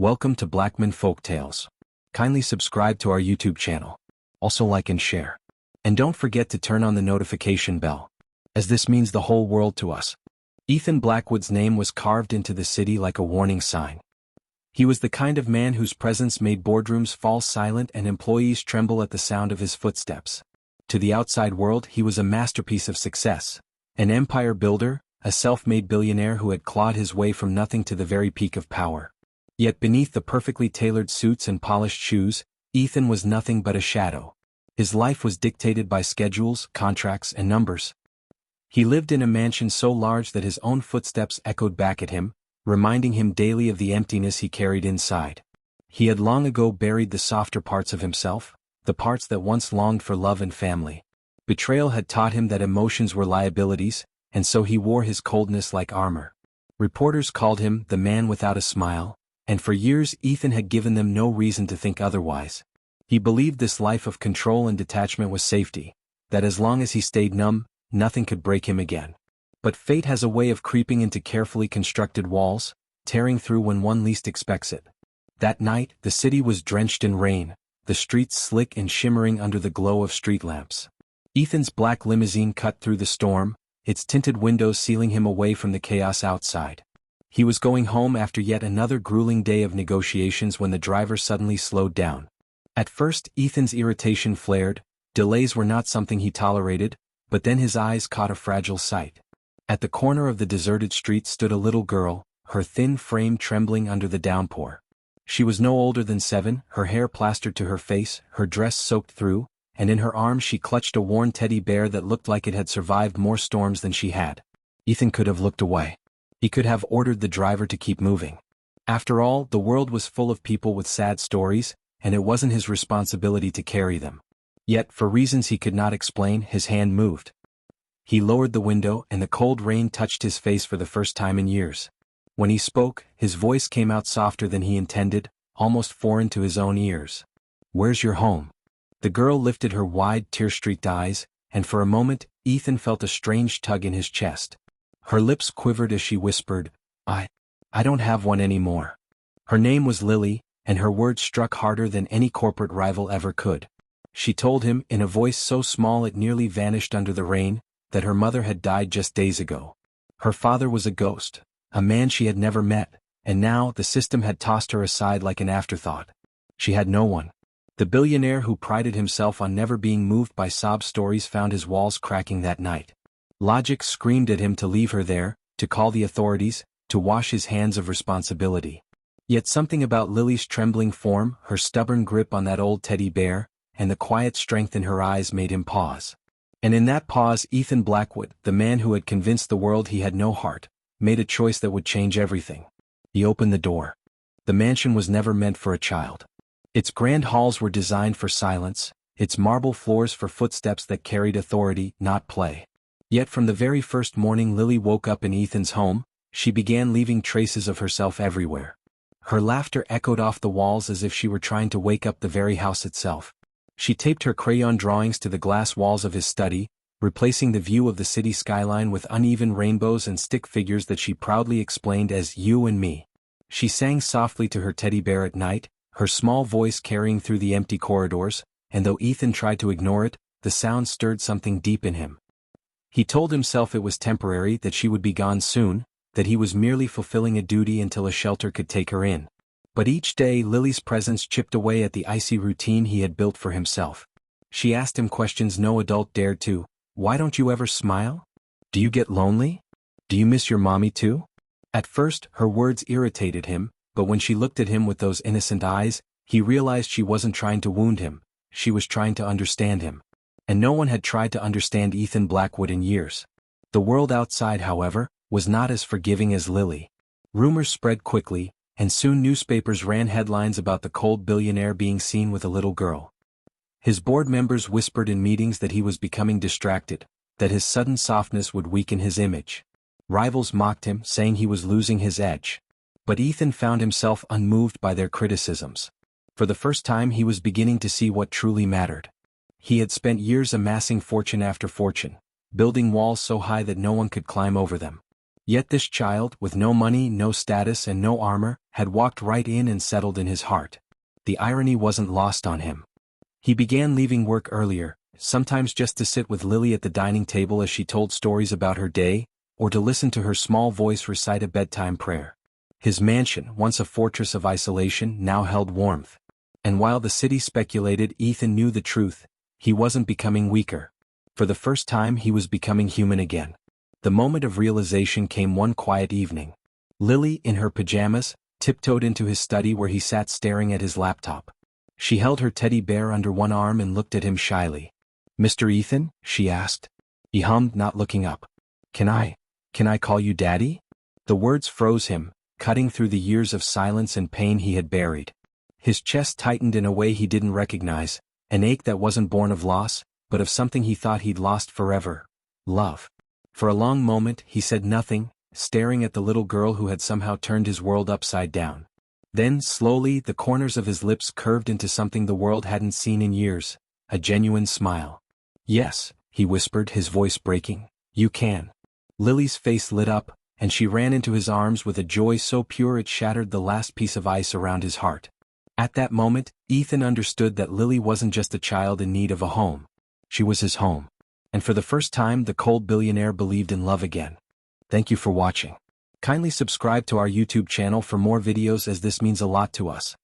Welcome to Blackman Folktales. Kindly subscribe to our YouTube channel. Also like and share. And don't forget to turn on the notification bell, as this means the whole world to us. Ethan Blackwood's name was carved into the city like a warning sign. He was the kind of man whose presence made boardrooms fall silent and employees tremble at the sound of his footsteps. To the outside world, he was a masterpiece of success, an empire builder, a self-made billionaire who had clawed his way from nothing to the very peak of power. Yet beneath the perfectly tailored suits and polished shoes, Ethan was nothing but a shadow. His life was dictated by schedules, contracts, and numbers. He lived in a mansion so large that his own footsteps echoed back at him, reminding him daily of the emptiness he carried inside. He had long ago buried the softer parts of himself, the parts that once longed for love and family. Betrayal had taught him that emotions were liabilities, and so he wore his coldness like armor. Reporters called him the man without a smile, and for years Ethan had given them no reason to think otherwise. He believed this life of control and detachment was safety, that as long as he stayed numb, nothing could break him again. But fate has a way of creeping into carefully constructed walls, tearing through when one least expects it. That night, the city was drenched in rain, the streets slick and shimmering under the glow of street lamps. Ethan's black limousine cut through the storm, its tinted windows sealing him away from the chaos outside. He was going home after yet another grueling day of negotiations when the driver suddenly slowed down. At first, Ethan's irritation flared. Delays were not something he tolerated, but then his eyes caught a fragile sight. At the corner of the deserted street stood a little girl, her thin frame trembling under the downpour. She was no older than 7, her hair plastered to her face, her dress soaked through, and in her arms she clutched a worn teddy bear that looked like it had survived more storms than she had. Ethan could have looked away. He could have ordered the driver to keep moving. After all, the world was full of people with sad stories, and it wasn't his responsibility to carry them. Yet, for reasons he could not explain, his hand moved. He lowered the window, and the cold rain touched his face for the first time in years. When he spoke, his voice came out softer than he intended, almost foreign to his own ears. "Where's your home?" The girl lifted her wide, tear-streaked eyes, and for a moment, Ethan felt a strange tug in his chest. Her lips quivered as she whispered, I don't have one anymore." Her name was Lily, and her words struck harder than any corporate rival ever could. She told him, in a voice so small it nearly vanished under the rain, that her mother had died just days ago. Her father was a ghost, a man she had never met, and now the system had tossed her aside like an afterthought. She had no one. The billionaire who prided himself on never being moved by sob stories found his walls cracking that night. Logic screamed at him to leave her there, to call the authorities, to wash his hands of responsibility. Yet something about Lily's trembling form, her stubborn grip on that old teddy bear, and the quiet strength in her eyes made him pause. And in that pause, Ethan Blackwood, the man who had convinced the world he had no heart, made a choice that would change everything. He opened the door. The mansion was never meant for a child. Its grand halls were designed for silence, its marble floors for footsteps that carried authority, not play. Yet from the very first morning Lily woke up in Ethan's home, she began leaving traces of herself everywhere. Her laughter echoed off the walls as if she were trying to wake up the very house itself. She taped her crayon drawings to the glass walls of his study, replacing the view of the city skyline with uneven rainbows and stick figures that she proudly explained as "you and me." She sang softly to her teddy bear at night, her small voice carrying through the empty corridors, and though Ethan tried to ignore it, the sound stirred something deep in him. He told himself it was temporary, that she would be gone soon, that he was merely fulfilling a duty until a shelter could take her in. But each day Lily's presence chipped away at the icy routine he had built for himself. She asked him questions no adult dared to. "Why don't you ever smile? Do you get lonely? Do you miss your mommy too?" At first, her words irritated him, but when she looked at him with those innocent eyes, he realized she wasn't trying to wound him, she was trying to understand him. And no one had tried to understand Ethan Blackwood in years. The world outside, however, was not as forgiving as Lily. Rumors spread quickly, and soon newspapers ran headlines about the cold billionaire being seen with a little girl. His board members whispered in meetings that he was becoming distracted, that his sudden softness would weaken his image. Rivals mocked him, saying he was losing his edge. But Ethan found himself unmoved by their criticisms. For the first time he was beginning to see what truly mattered. He had spent years amassing fortune after fortune, building walls so high that no one could climb over them. Yet this child, with no money, no status and no armor, had walked right in and settled in his heart. The irony wasn't lost on him. He began leaving work earlier, sometimes just to sit with Lily at the dining table as she told stories about her day, or to listen to her small voice recite a bedtime prayer. His mansion, once a fortress of isolation, now held warmth. And while the city speculated, Ethan knew the truth: he wasn't becoming weaker. For the first time he was becoming human again. The moment of realization came one quiet evening. Lily, in her pajamas, tiptoed into his study where he sat staring at his laptop. She held her teddy bear under one arm and looked at him shyly. "Mr. Ethan?" she asked. He hummed, not looking up. Can I call you Daddy?" The words froze him, cutting through the years of silence and pain he had buried. His chest tightened in a way he didn't recognize, an ache that wasn't born of loss, but of something he thought he'd lost forever: love. For a long moment he said nothing, staring at the little girl who had somehow turned his world upside down. Then, slowly, the corners of his lips curved into something the world hadn't seen in years: a genuine smile. "Yes," he whispered, his voice breaking. "You can." Lily's face lit up, and she ran into his arms with a joy so pure it shattered the last piece of ice around his heart. At that moment, Ethan understood that Lily wasn't just a child in need of a home. She was his home. And for the first time, the cold billionaire believed in love again. Thank you for watching. Kindly subscribe to our YouTube channel for more videos, as this means a lot to us.